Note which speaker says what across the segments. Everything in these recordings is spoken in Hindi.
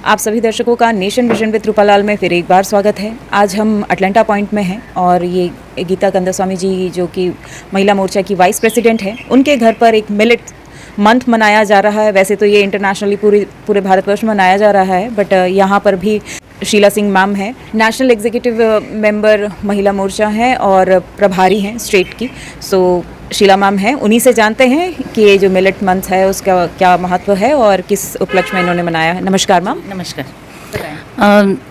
Speaker 1: आप सभी दर्शकों का नेशन विजन विद रूपालाल में फिर एक बार स्वागत है। आज हम अटलांटा पॉइंट में हैं और ये गीता कंदास्वामी जी जो कि महिला मोर्चा की वाइस प्रेसिडेंट हैं, उनके घर पर एक मिलेट मंथ मनाया जा रहा है। वैसे तो ये इंटरनेशनली पूरे भारतवर्ष में मनाया जा रहा है, बट यहाँ पर भी शीला सिंह मैम है, नेशनल एग्जीक्यूटिव मेंबर महिला मोर्चा हैं और प्रभारी हैं स्टेट की। सो शीला मैम हैं, उन्हीं से जानते हैं कि ये जो मिलेट मंथ है उसका क्या महत्व है और किस उपलक्ष्य में इन्होंने मनाया है। नमस्कार मैम।
Speaker 2: नमस्कार।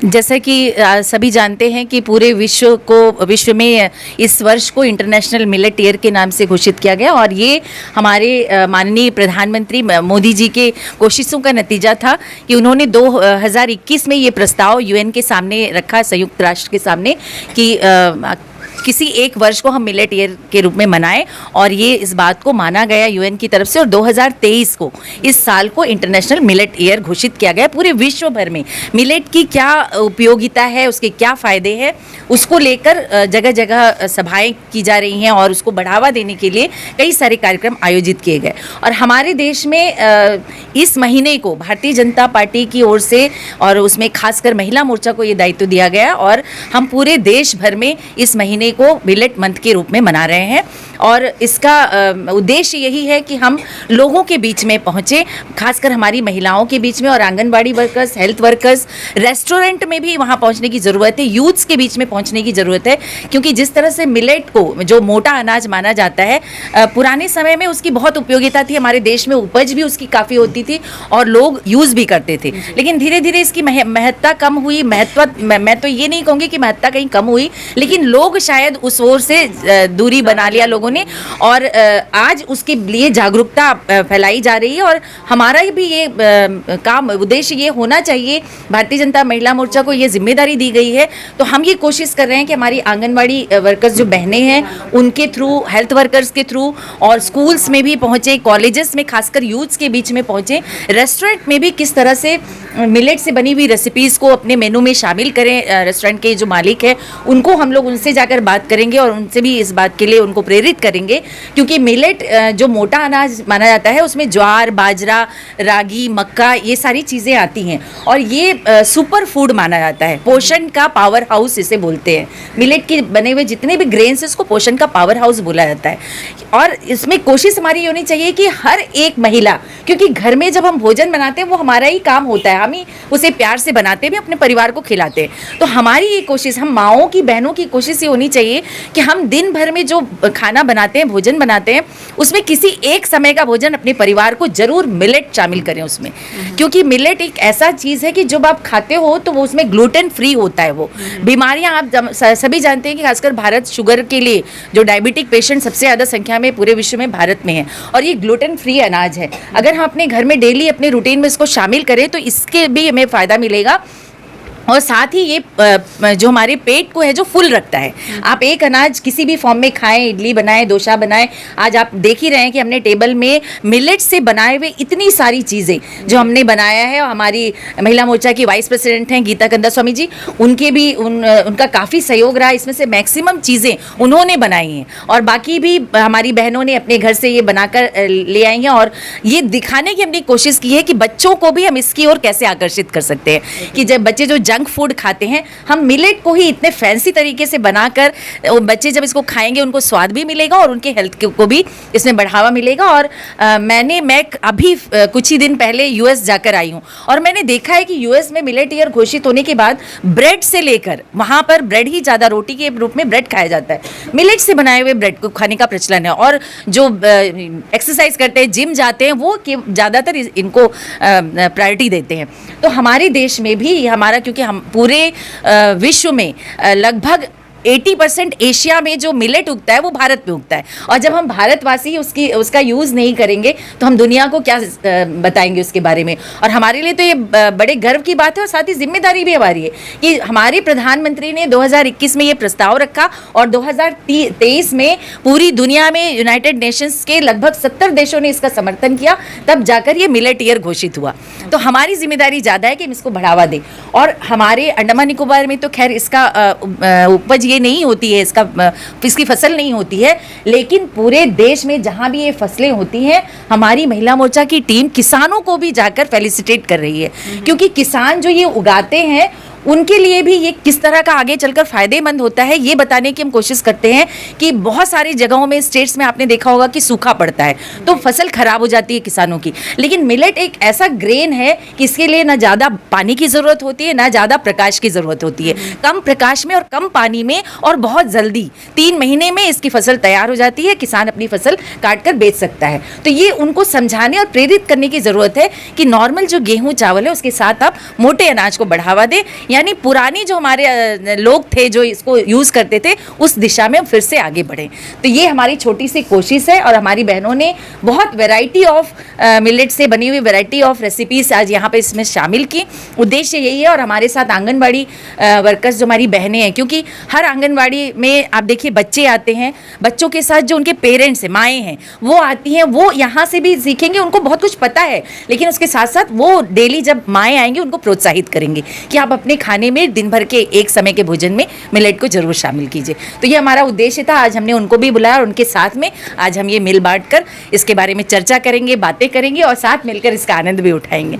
Speaker 2: जैसा कि सभी जानते हैं कि पूरे विश्व में इस वर्ष को इंटरनेशनल मिलेट ईयर के नाम से घोषित किया गया और ये हमारे माननीय प्रधानमंत्री मोदी जी के कोशिशों का नतीजा था कि उन्होंने 2021 में ये प्रस्ताव यूएन के सामने रखा, संयुक्त राष्ट्र के सामने, कि किसी एक वर्ष को हम मिलेट ईयर के रूप में मनाएं और ये इस बात को माना गया यूएन की तरफ से और 2023 को इस साल को इंटरनेशनल मिलेट ईयर घोषित किया गया। पूरे विश्व भर में मिलेट की क्या उपयोगिता है, उसके क्या फ़ायदे हैं, उसको लेकर जगह जगह सभाएं की जा रही हैं और उसको बढ़ावा देने के लिए कई सारे कार्यक्रम आयोजित किए गए। और हमारे देश में इस महीने को भारतीय जनता पार्टी की ओर से और उसमें खासकर महिला मोर्चा को ये दायित्व दिया गया और हम पूरे देश भर में इस महीने को मिलेट मंथ के रूप में मना रहे हैं। और इसका उद्देश्य यही है कि हम लोगों के बीच में पहुँचे, खासकर हमारी महिलाओं के बीच में, और anganwadi workers, health workers, restaurant में भी वहाँ पहुँचने की ज़रूरत है, यूथ्स के बीच में पहुँचने की ज़रूरत है। क्योंकि जिस तरह से मिलेट को जो मोटा अनाज माना जाता है, पुराने समय में उसकी बहुत उपयोगिता थी, हमारे देश में उपज भी उसकी काफ़ी होती थी और लोग यूज़ भी करते थे। लेकिन धीरे धीरे इसकी महत्ता कम हुई। मैं तो ये नहीं कहूँगी कि महत्ता कहीं कम हुई, लेकिन लोग शायद उस ओर से दूरी बना लिया लोगों ने और आज उसके लिए जागरूकता फैलाई जा रही है। और हमारा भी ये काम उद्देश्य ये होना चाहिए, भारतीय जनता महिला मोर्चा को ये जिम्मेदारी दी गई है, तो हम ये कोशिश कर रहे हैं कि हमारी आंगनबाड़ी वर्कर्स जो बहनें हैं उनके थ्रू, हेल्थ वर्कर्स के थ्रू, और स्कूल्स में भी पहुँचे, कॉलेजेस में खासकर यूथ्स के बीच में पहुँचे, रेस्टोरेंट में भी किस तरह से मिलेट से बनी हुई रेसिपीज़ को अपने मेनू में शामिल करें। रेस्टोरेंट के जो मालिक हैं उनको हम लोग उनसे जाकर बात करेंगे और उनसे भी इस बात के लिए उनको प्रेरित करेंगे, क्योंकि मिलेट जो मोटा अनाज माना जाता है उसमें ज्वार, बाजरा, रागी, मक्का, ये सारी चीज़ें आती हैं और ये सुपर फूड माना जाता है। पोषण का पावर हाउस इसे बोलते हैं। मिलेट के बने हुए जितने भी ग्रेन्स हैं उसको पोषण का पावर हाउस बोला जाता है। और इसमें कोशिश हमारी होनी चाहिए कि हर एक महिला, क्योंकि घर में जब हम भोजन बनाते हैं वो हमारा ही काम होता है, हम ही उसे प्यार से बनाते हैं, अपने परिवार को खिलाते हैं। तो हमारी ये कोशिश, हम माँओं की, बहनों की कोशिश ये होनी चाहिए कि हम दिन भर में जो खाना बनाते हैं, भोजन बनाते हैं, उसमें किसी एक समय का भोजन अपने परिवार को जरूर मिलेट शामिल करें उसमें। क्योंकि मिलेट एक ऐसा चीज़ है कि जब आप खाते हो तो वो उसमें ग्लूटेन फ्री होता है। वो बीमारियां आप सभी जानते हैं कि खासकर भारत शुगर के लिए जो डायबिटिक पेशेंट सबसे ज़्यादा संख्या में पूरे विश्व में भारत में है, और ये ग्लूटेन फ्री अनाज है। अगर हम अपने घर में डेली अपने रूटीन में इसको शामिल करें तो इसके भी हमें फ़ायदा मिलेगा। और साथ ही ये जो हमारे पेट को है जो फुल रखता है। आप एक अनाज किसी भी फॉर्म में खाएं, इडली बनाएं, डोसा बनाएं, आज आप देख ही रहे हैं कि हमने टेबल में मिलेट से बनाए हुए इतनी सारी चीज़ें जो हमने बनाया है। और हमारी महिला मोर्चा की वाइस प्रेसिडेंट हैं गीता कंदास्वामी जी, उनके भी उनका काफ़ी सहयोग रहा। इसमें से मैक्सिमम चीज़ें उन्होंने बनाई हैं और बाकी भी हमारी बहनों ने अपने घर से ये बनाकर ले आई हैं। और ये दिखाने की हमने कोशिश की है कि बच्चों को भी हम इसकी ओर कैसे आकर्षित कर सकते हैं, कि जब बच्चे जो जंक फूड खाते हैं, हम मिलेट को ही इतने फैंसी तरीके से बनाकर बच्चे जब इसको खाएंगे उनको स्वाद भी मिलेगा और उनके हेल्थ को भी इसमें बढ़ावा मिलेगा। और मैं अभी कुछ ही दिन पहले यूएस जाकर आई हूँ और मैंने देखा है कि यूएस में मिलेट ईयर घोषित होने के बाद ब्रेड से लेकर, वहाँ पर ब्रेड ही ज़्यादा, रोटी के रूप में ब्रेड खाया जाता है, मिलेट से बनाए हुए ब्रेड को खाने का प्रचलन है। और जो एक्सरसाइज करते हैं, जिम जाते हैं, वो ज़्यादातर इनको प्रायोरिटी देते हैं। तो हमारे देश में भी हमारा, क्योंकि हम पूरे विश्व में लगभग 80% एशिया में जो मिलेट उगता है वो भारत में उगता है। और जब हम भारतवासी उसका यूज़ नहीं करेंगे तो हम दुनिया को क्या बताएंगे उसके बारे में। और हमारे लिए तो ये बड़े गर्व की बात है और साथ ही जिम्मेदारी भी हमारी है कि हमारे प्रधानमंत्री ने 2021 में ये प्रस्ताव रखा और 2023 में पूरी दुनिया में यूनाइटेड नेशंस के लगभग 70 देशों ने इसका समर्थन किया, तब जाकर ये मिलेट ईयर घोषित हुआ। तो हमारी जिम्मेदारी ज़्यादा है कि हम इसको बढ़ावा दें। और हमारे अंडमान निकोबार में तो खैर इसका उपज ये ये नहीं होती है, इसकी फसल नहीं होती है, लेकिन पूरे देश में जहाँ भी ये फसलें होती हैं हमारी महिला मोर्चा की टीम किसानों को भी जाकर फेलिसिटेट कर रही है, क्योंकि किसान जो ये उगाते हैं उनके लिए भी ये किस तरह का आगे चलकर फ़ायदेमंद होता है ये बताने की हम कोशिश करते हैं कि बहुत सारी जगहों में, स्टेट्स में आपने देखा होगा कि सूखा पड़ता है तो फसल खराब हो जाती है किसानों की, लेकिन मिलेट एक ऐसा ग्रेन है कि इसके लिए ना ज़्यादा पानी की ज़रूरत होती है ना ज़्यादा प्रकाश की ज़रूरत होती है। कम प्रकाश में और कम पानी में और बहुत जल्दी 3 महीने में इसकी फसल तैयार हो जाती है, किसान अपनी फसल काट कर बेच सकता है। तो ये उनको समझाने और प्रेरित करने की ज़रूरत है कि नॉर्मल जो गेहूँ चावल है उसके साथ आप मोटे अनाज को बढ़ावा दें, यानी पुरानी जो हमारे लोग थे जो इसको यूज़ करते थे उस दिशा में फिर से आगे बढ़ें। तो ये हमारी छोटी सी कोशिश है और हमारी बहनों ने बहुत वैरायटी ऑफ मिलेट से बनी हुई वैरायटी ऑफ रेसिपीज आज यहाँ पे इसमें शामिल की। उद्देश्य यही है, और हमारे साथ आंगनबाड़ी वर्कर्स जो हमारी बहनें हैं, क्योंकि हर आंगनबाड़ी में आप देखिए बच्चे आते हैं, बच्चों के साथ जो उनके पेरेंट्स हैं, माएँ हैं, वो आती हैं, वो यहाँ से भी सीखेंगे, उनको बहुत कुछ पता है, लेकिन उसके साथ साथ वो डेली जब माएँ आएंगी उनको प्रोत्साहित करेंगे कि आप अपने खाने में दिन भर के एक समय के भोजन में मिलेट को जरूर शामिल कीजिए। तो ये हमारा उद्देश्य था। आज हमने उनको भी बुलाया और उनके साथ में आज हम ये मिल बांट कर इसके बारे में चर्चा करेंगे, बातें करेंगे और साथ मिलकर इसका आनंद भी उठाएंगे।